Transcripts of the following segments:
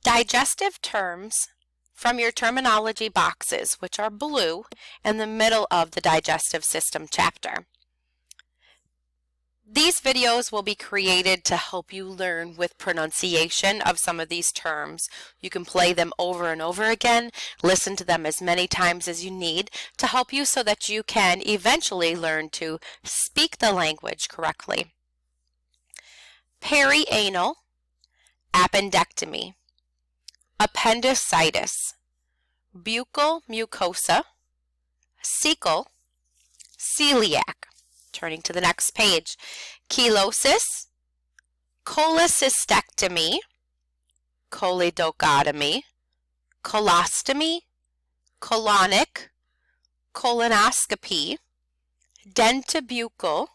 Digestive terms from your terminology boxes, which are blue in the middle of the digestive system chapter. These videos will be created to help you learn with pronunciation of some of these terms. You can play them over and over again, listen to them as many times as you need to help you so that you can eventually learn to speak the language correctly. Perianal, appendectomy, appendicitis, buccal mucosa, cecal, celiac. Turning to the next page, chelosis, cholecystectomy, choledochotomy, colostomy, colonic, colonoscopy, dentobuccal,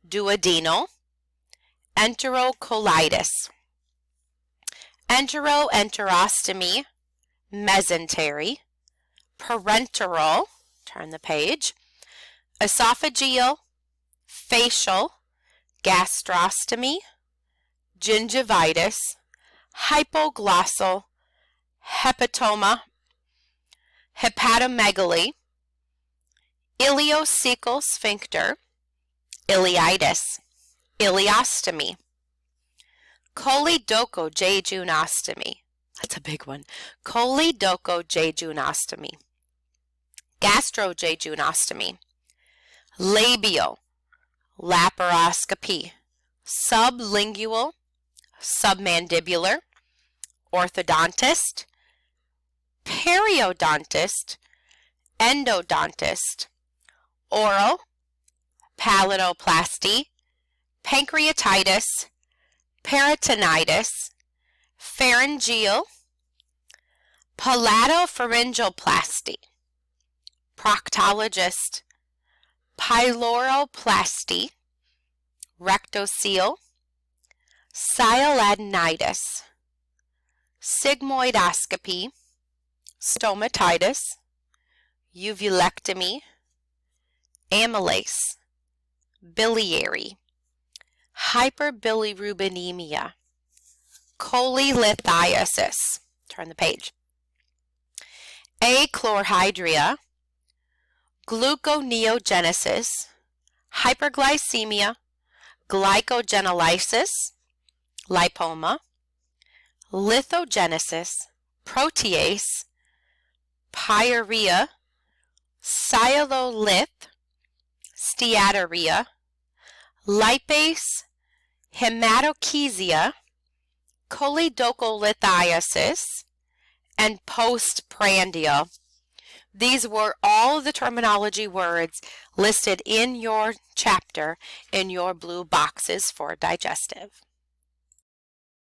duodenal, enterocolitis, enteroenterostomy, mesentery, parenteral, turn the page, esophageal, facial, gastrostomy, gingivitis, hypoglossal, hepatoma, hepatomegaly, ileocecal sphincter, ileitis, ileostomy, choledochojejunostomy, that's a big one, choledochojejunostomy, gastrojejunostomy, labial, laparoscopy, sublingual, submandibular, orthodontist, periodontist, endodontist, oral, palatoplasty, pancreatitis, peritonitis, pharyngeal, palatopharyngoplasty, proctologist, pyloroplasty, rectocele, sialadenitis, sigmoidoscopy, stomatitis, uvulectomy, amylase, biliary, hyperbilirubinemia, cholelithiasis, turn the page, achlorhydria, gluconeogenesis, hyperglycemia, glycogenolysis, lipoma, lithogenesis, protease, pyuria, sialolith, steatorrhea, lipase, hematochezia, choledocholithiasis, and postprandial. These were all the terminology words listed in your chapter in your blue boxes for digestive.